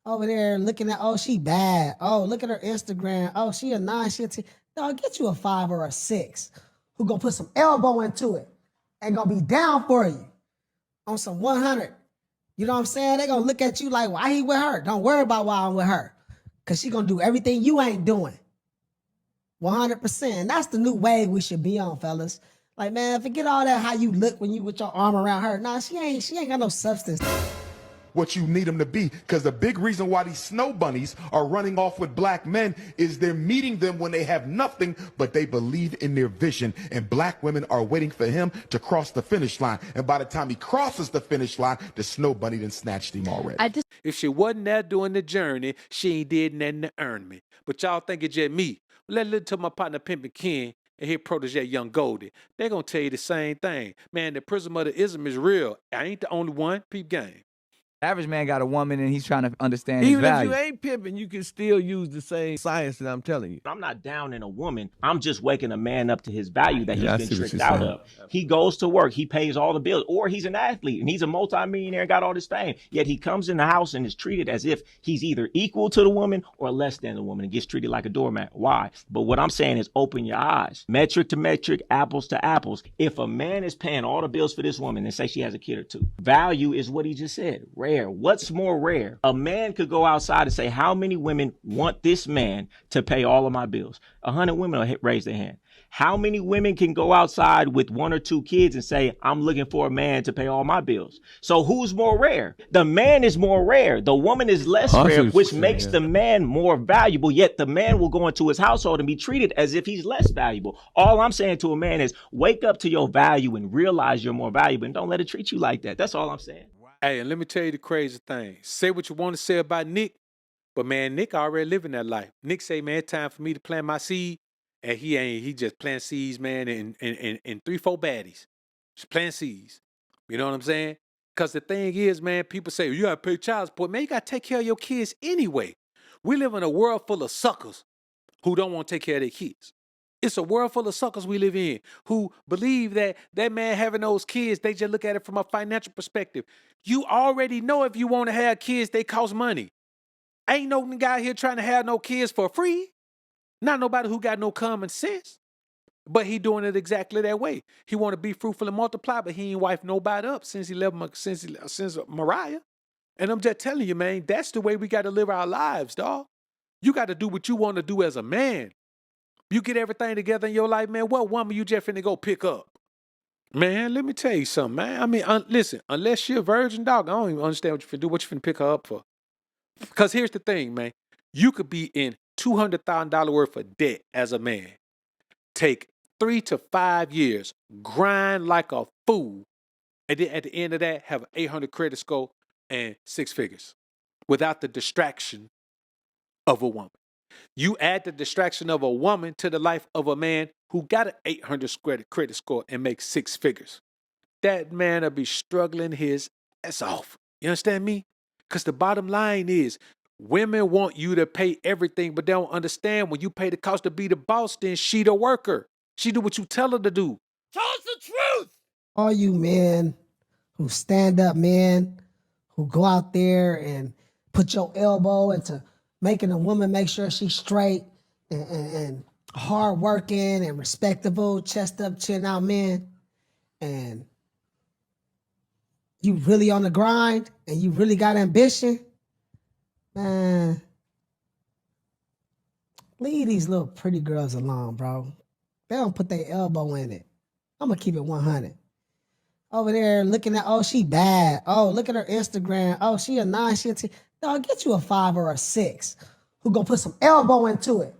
over there looking at, oh, she bad. Oh, look at her Instagram. Oh, she a 9, she a 10. Dog, get you a 5 or a 6 who gonna put some elbow into it and gonna be down for you on some 100. You know what I'm saying? They gonna look at you like, why he with her? Don't worry about why I'm with her. Cause she gonna do everything you ain't doing. 100%. And that's the new wave we should be on, fellas. Like, man, forget all that how you look when you with your arm around her. Nah, she ain't got no substance. What you need them to be, because the big reason why these snow bunnies are running off with black men is they're meeting them when they have nothing, but they believe in their vision, and black women are waiting for him to cross the finish line, and by the time he crosses the finish line, the snow bunny done snatched him already. If she wasn't there doing the journey, she ain't did nothing to earn me. But y'all think it's just me. Let listen to my partner Pimp and Ken and his protege young Goldie. They're gonna tell you the same thing. Man, the prism of the ism is real. I ain't the only one. Peep game. Average man got a woman and he's trying to understand his Even if value. you ain't pimping, you can still use the same science that I'm telling you. I'm not down in a woman. I'm just waking a man up to his value that Yeah, I he's see been what tricked you're out saying. of. He goes to work. He pays all the bills. Or he's an athlete and he's a multimillionaire and got all this fame. Yet he comes in the house and is treated as if he's either equal to the woman or less than the woman and gets treated like a doormat. Why? But what I'm saying is open your eyes. Metric to metric, apples to apples. If a man is paying all the bills for this woman and say she has a kid or two, value is what he just said. Rare. What's more rare? A man could go outside and say, how many women want this man to pay all of my bills? 100 women will raise their hand. How many women can go outside with 1 or 2 kids and say, I'm looking for a man to pay all my bills? So who's more rare? The man is more rare. The woman is less rare, which makes the man more valuable, yet the man will go into his household and be treated as if he's less valuable. All I'm saying to a man is wake up to your value and realize you're more valuable and don't let it treat you like that. That's all I'm saying. Hey, and let me tell you the crazy thing. Say what you want to say about Nick, but man, Nick already living that life. Nick say, man, it's time for me to plant my seed. And he ain't, he just plant seeds, man, in 3-4 baddies. Just plant seeds. You know what I'm saying? Because the thing is, man, people say, you gotta pay child support. Man, you gotta take care of your kids anyway. We live in a world full of suckers who don't want to take care of their kids. It's a world full of suckers we live in who believe that that man having those kids, they just look at it from a financial perspective. You already know if you want to have kids, they cost money. Ain't no guy here trying to have no kids for free. Not nobody who got no common sense. But he doing it exactly that way. He want to be fruitful and multiply, but he ain't wife nobody up since he left since Mariah. And I'm just telling you, man, that's the way we got to live our lives, dog. You got to do what you want to do as a man. You get everything together in your life, man. What woman you just finna go pick up? Man, let me tell you something, man. I mean, listen, unless you're a virgin, dog, I don't even understand what you finna do, what you finna pick her up for. Because here's the thing, man. You could be in $200,000 worth of debt as a man. Take 3 to 5 years, grind like a fool, and then at the end of that, have an 800 credit score and 6 figures without the distraction of a woman. You add the distraction of a woman to the life of a man who got an 800 credit score and makes 6 figures. That man will be struggling his ass off. You understand me? Because the bottom line is, women want you to pay everything, but they don't understand when you pay the cost to be the boss, then she the worker. She do what you tell her to do. Tell us the truth! All you men who stand up men, who go out there and put your elbow into making a woman make sure she's straight and hard working and respectable, chest up, chin out men, and you really on the grind and you really got ambition, man, leave these little pretty girls alone, bro. They don't put their elbow in it. I'm gonna keep it 100. Over there looking at, oh, she bad. Oh, look at her Instagram. Oh, she a 9, she a 10. Dog, get you a 5 or a 6 who gonna put some elbow into it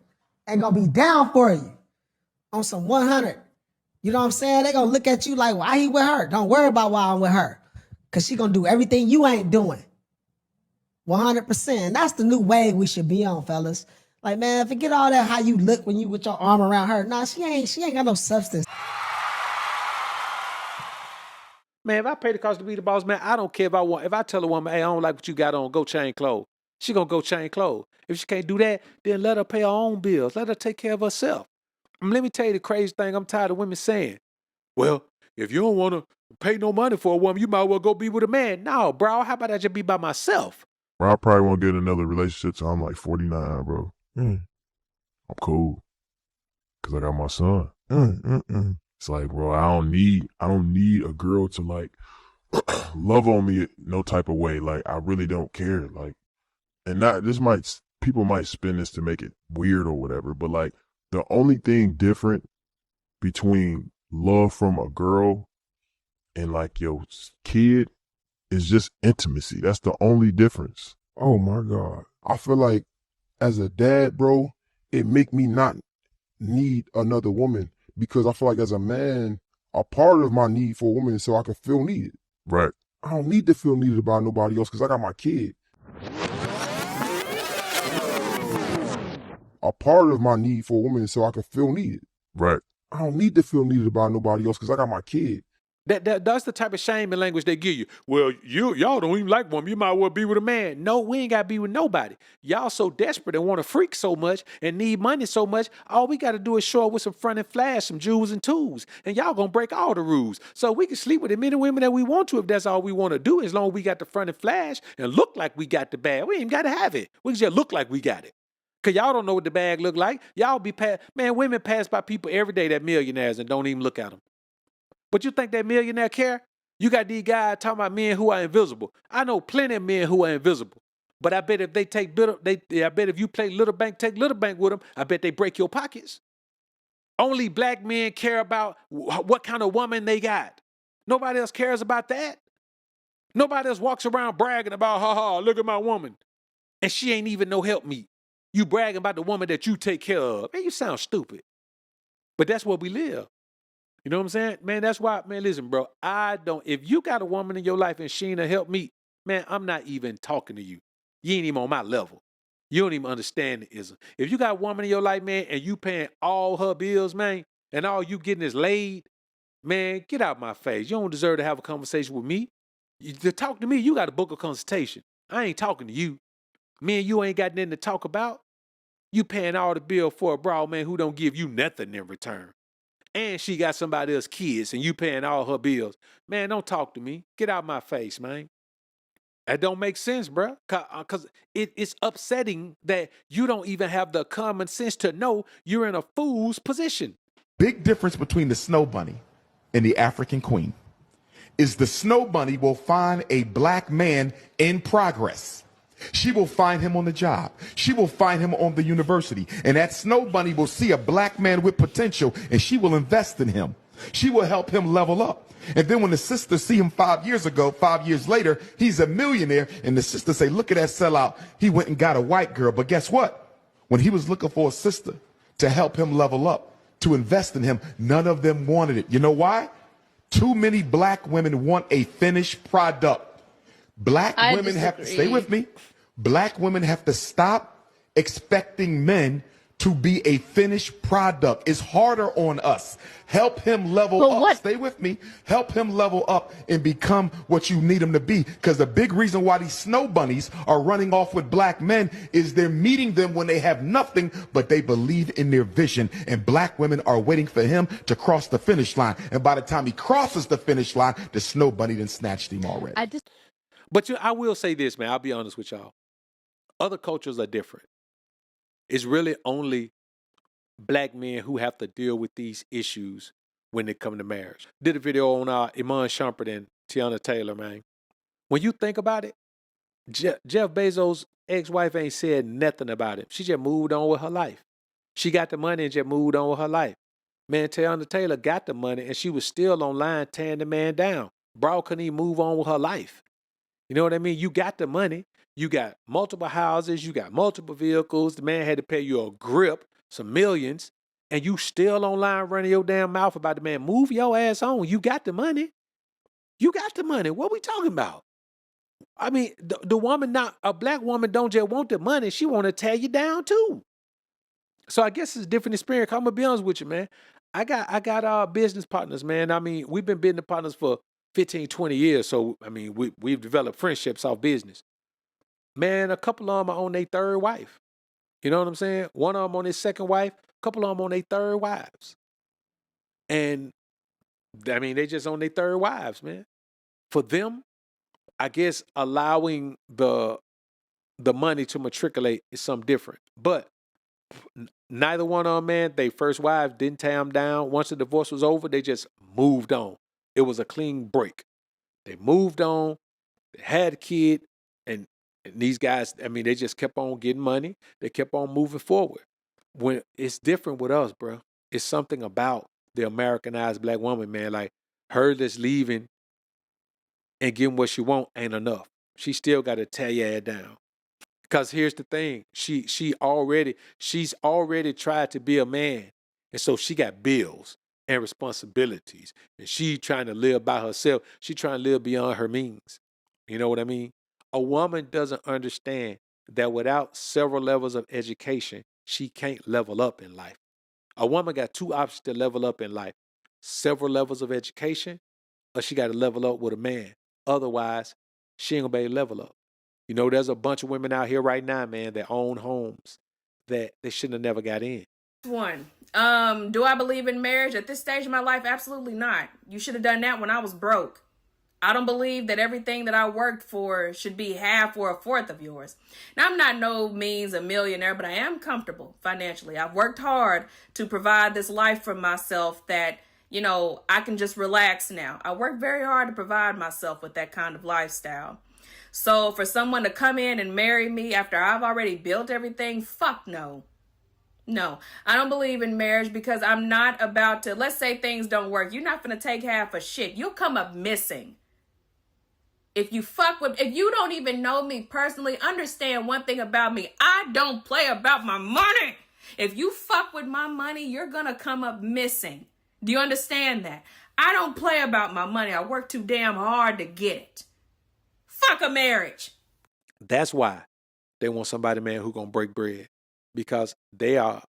and gonna be down for you on some 100. You know what I'm saying? They gonna look at you like, why he with her? Don't worry about why I'm with her. Because she gonna do everything you ain't doing. 100%. And that's the new wave we should be on, fellas. Like, man, forget all that how you look when you with your arm around her. Nah, she ain't got no substance. Man, if I pay the cost to be the boss, man, I don't care if I tell a woman, hey, I don't like what you got on, go change clothes. She gonna go change clothes. If she can't do that, then let her pay her own bills. Let her take care of herself. Let me tell you the crazy thing I'm tired of women saying. Well, if you don't want to pay no money for a woman, you might as well go be with a man. No, bro, how about I just be by myself? Bro, I probably won't get in another relationship till I'm like 49, bro. I'm cool. Cause I got my son. It's like, bro, I don't need a girl to like love on me no type of way. Like, I really don't care. Like, and people might spin this to make it weird or whatever, but like, the only thing different between love from a girl and like your kid is just intimacy. That's the only difference. Oh my God. I feel like as a dad, bro, it make me not need another woman because I feel like as a man, a part of my need for a woman is so I can feel needed. Right. I don't need to feel needed by nobody else because I got my kid. A part of my need for a woman is so I can feel needed. Right. I don't need to feel needed by nobody else because I got my kid. That's the type of shame and language they give you. Well, y'all don't even like women. You might well be with a man. No, we ain't got to be with nobody. Y'all so desperate and want to freak so much and need money so much, all we got to do is show up with some front and flash, some jewels and tools, and y'all going to break all the rules. So we can sleep with as many women that we want to if that's all we want to do, as long as we got the front and flash and look like we got the bag. We ain't got to have it. We can just look like we got it. Because y'all don't know what the bag look like. Y'all be women pass by people every day that millionaires and don't even look at them. But you think that millionaire care? You got these guys talking about men who are invisible. I know plenty of men who are invisible. But I bet if they take I bet if you play Little Bank, take Little Bank with them, I bet they break your pockets. Only black men care about what kind of woman they got. Nobody else cares about that. Nobody else walks around bragging about, look at my woman. And she ain't even no help me. You bragging about the woman that you take care of. Man, you sound stupid. But that's where we live. You know what I'm saying? Man, that's why, man, listen, bro, if you got a woman in your life and she ain't a help me, man, I'm not even talking to you. You ain't even on my level. You don't even understand the ism. If you got a woman in your life, man, and you paying all her bills, man, and all you getting is laid, man, get out my face. You don't deserve to have a conversation with me. To talk to me, you got to book a consultation. I ain't talking to you. Me and you ain't got nothing to talk about. You paying all the bill for a broad man who don't give you nothing in return. And she got somebody else's kids and you paying all her bills. Man, don't talk to me. Get out my face, man. That don't make sense, bro. Because it's upsetting that you don't even have the common sense to know you're in a fool's position. Big difference between the snow bunny and the African queen is the snow bunny will find a black man in progress. She will find him on the job. She will find him on the university. And that snow bunny will see a black man with potential and she will invest in him. She will help him level up. And then when the sister see him 5 years ago, 5 years later, he's a millionaire. And the sister say, look at that sellout. He went and got a white girl. But guess what? When he was looking for a sister to help him level up, to invest in him, none of them wanted it. You know why? Too many black women want a finished product. Black women have to, stay with me. Black women have to stop expecting men to be a finished product. It's harder on us. Help him level up. Stay with me. Help him level up and become what you need him to be. Because the big reason why these snow bunnies are running off with black men is they're meeting them when they have nothing, but they believe in their vision. And black women are waiting for him to cross the finish line. And by the time he crosses the finish line, the snow bunny done snatched him already. But I will say this, man. I'll be honest with y'all. Other cultures are different. It's really only black men who have to deal with these issues when they come to marriage. Did a video on Iman Shumpert and Tiana Taylor, man. When you think about it, Jeff Bezos' ex-wife ain't said nothing about it. She just moved on with her life. She got the money and just moved on with her life. Man, Tiana Taylor got the money and she was still online tearing the man down. Bro couldn't even move on with her life. You know what I mean? You got the money. You got multiple houses. You got multiple vehicles. The man had to pay you a grip, some millions, and you still online running your damn mouth about the man. Move your ass on. You got the money. You got the money. What we talking about? I mean, the woman, not a black woman, don't just want the money. She want to tear you down too. So I guess it's a different experience. I'm gonna be honest with you, man. I got business partners, man. I mean, we've been business partners for 15, 20 years. So, I mean, we've developed friendships off business. Man, a couple of them are on their third wife. You know what I'm saying? One of them on his second wife, a couple of them on their third wives. And, I mean, they just on their third wives, man. For them, I guess allowing the the money to matriculate is something different. But neither one of them, man, they first wives didn't tear them down. Once the divorce was over, they just moved on. It was a clean break. They moved on. They had a kid, and these guys, I mean, they just kept on getting money. They kept on moving forward. When it's different with us, bro. It's something about the Americanized black woman, man. Like her that's leaving and getting what she want ain't enough. She still got to tear your ass down. Because here's the thing, she's already tried to be a man, and so she got bills and responsibilities, and she trying to live by herself. She trying to live beyond her means. You know what I mean? A woman doesn't understand that without several levels of education, she can't level up in life. A woman got two options to level up in life: several levels of education, or she got to level up with a man. Otherwise, she ain't gonna be able to level up. You know, there's a bunch of women out here right now, man, that own homes that they shouldn't have never got in. One, do I believe in marriage at this stage of my life? Absolutely not. You should have done that when I was broke. I don't believe that everything that I worked for should be half or a fourth of yours. Now, I'm not no means a millionaire, but I am comfortable financially. I've worked hard to provide this life for myself that, you know, I can just relax now. I worked very hard to provide myself with that kind of lifestyle. So for someone to come in and marry me after I've already built everything, fuck no. No, I don't believe in marriage because I'm not about to, let's say things don't work. You're not going to take half a shit. You'll come up missing. If you don't even know me personally, understand one thing about me. I don't play about my money. If you fuck with my money, you're going to come up missing. Do you understand that? I don't play about my money. I work too damn hard to get it. Fuck a marriage. That's why they want somebody, man, who gonna break bread, because they are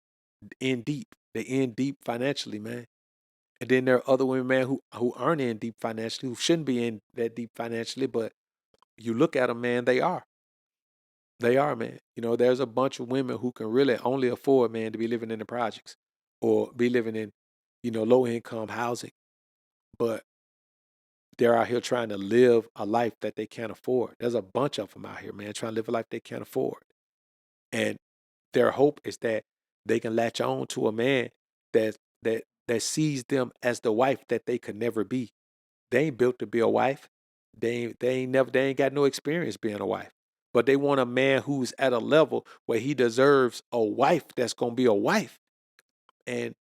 in deep. They in deep financially, man. And then there are other women, man, who aren't in deep financially, who shouldn't be in that deep financially, but you look at them, man, they are. They are, man. You know, there's a bunch of women who can really only afford, man, to be living in the projects or be living in, you know, low income housing. But they're out here trying to live a life that they can't afford. There's a bunch of them out here, man, trying to live a life they can't afford. And their hope is that they can latch on to a man that sees them as the wife that they could never be. They ain't built to be a wife. They ain't got no experience being a wife. But they want a man who's at a level where he deserves a wife that's gonna be a wife. And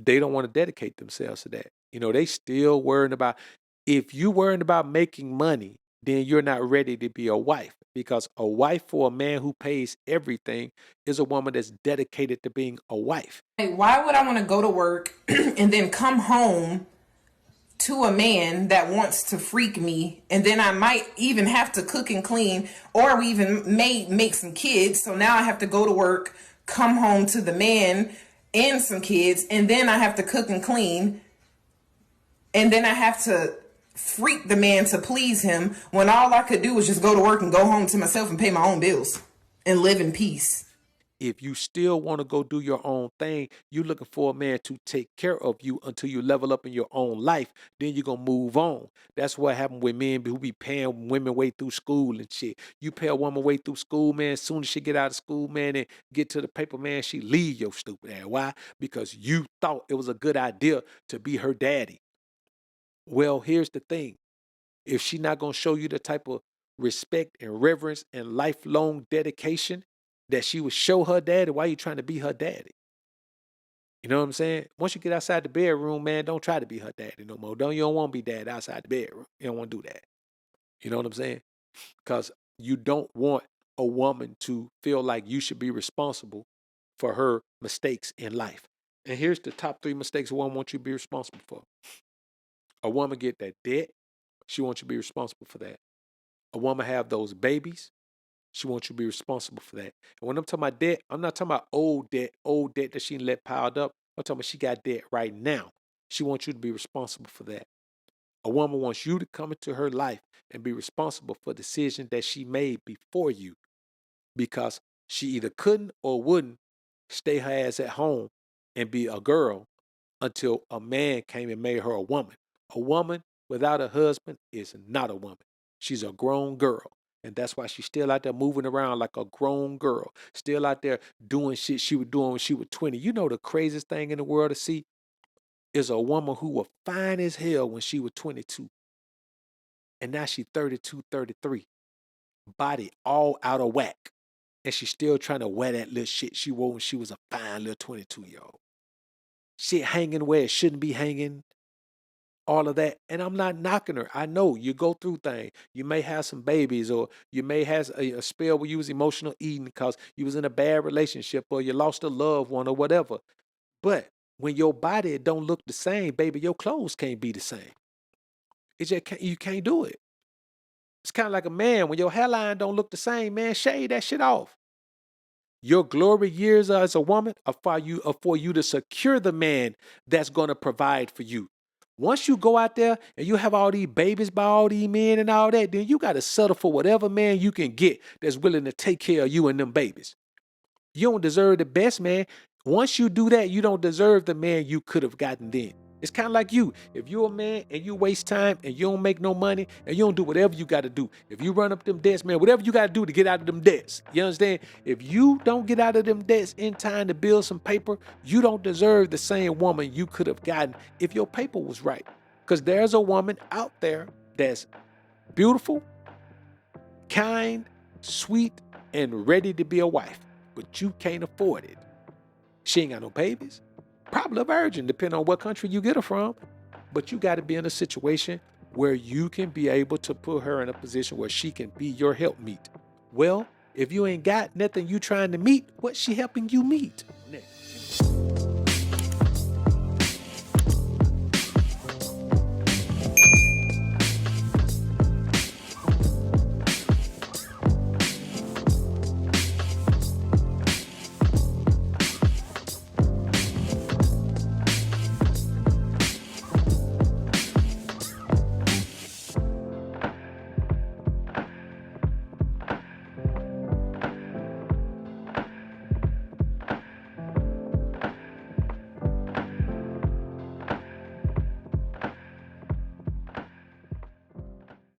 they don't want to dedicate themselves to that. You know, they still worrying about, if you worrying about making money, then you're not ready to be a wife, because a wife for a man who pays everything is a woman that's dedicated to being a wife. Why would I want to go to work and then come home to a man that wants to freak me, and then I might even have to cook and clean, or we even may make some kids, so now I have to go to work, come home to the man and some kids, and then I have to cook and clean, and then I have to freak the man to please him, when all I could do was just go to work and go home to myself and pay my own bills and live in peace. If you still want to go do your own thing, you're looking for a man to take care of you until you level up in your own life. Then you're going to move on. That's what happened with men who be paying women way through school and shit. You pay a woman way through school, man, as soon as she get out of school, man, and get to the paper, man, she leave your stupid ass. Why? Because you thought it was a good idea to be her daddy. Well, here's the thing. If she not going to show you the type of respect and reverence and lifelong dedication that she would show her daddy, why are you trying to be her daddy? You know what I'm saying? Once you get outside the bedroom, man, don't try to be her daddy no more. You don't want to be dad outside the bedroom. You don't want to do that. You know what I'm saying? Because you don't want a woman to feel like you should be responsible for her mistakes in life. And here's the top 3 mistakes a woman wants you to be responsible for. A woman get that debt. She wants you to be responsible for that. A woman have those babies. She wants you to be responsible for that. And when I'm talking about debt, I'm not talking about old debt that she let piled up. I'm talking about she got debt right now. She wants you to be responsible for that. A woman wants you to come into her life and be responsible for decisions that she made before you, because she either couldn't or wouldn't stay her ass at home and be a girl until a man came and made her a woman. A woman without a husband is not a woman. She's a grown girl. And that's why she's still out there moving around like a grown girl, still out there doing shit she was doing when she was 20. You know, the craziest thing in the world to see is a woman who was fine as hell when she was 22. And now she's 32, 33. Body all out of whack. And she's still trying to wear that little shit she wore when she was a fine little 22-year-old. Shit hanging where it shouldn't be hanging. All of that. And I'm not knocking her. I know you go through things. You may have some babies, or you may have a spell where you was emotional eating because you was in a bad relationship, or you lost a loved one, or whatever. But when your body don't look the same, baby, your clothes can't be the same. It just you can't do it. It's kind of like a man. When your hairline don't look the same, man, shave that shit off. Your glory years as a woman are for you to secure the man that's going to provide for you. Once you go out there and you have all these babies by all these men and all that, then you got to settle for whatever man you can get that's willing to take care of you and them babies. You don't deserve the best man. Once you do that, you don't deserve the man you could have gotten then. It's kind of like you. If you're a man and you waste time and you don't make no money and you don't do whatever you got to do, if you run up them debts, man, whatever you got to do to get out of them debts, you understand? If you don't get out of them debts in time to build some paper, you don't deserve the same woman you could have gotten if your paper was right. Because there's a woman out there that's beautiful, kind, sweet, and ready to be a wife, but you can't afford it. She ain't got no babies. Probably a virgin, depending on what country you get her from. But you got to be in a situation where you can be able to put her in a position where she can be your helpmeet. Well, if you ain't got nothing you trying to meet, what's she helping you meet? Next.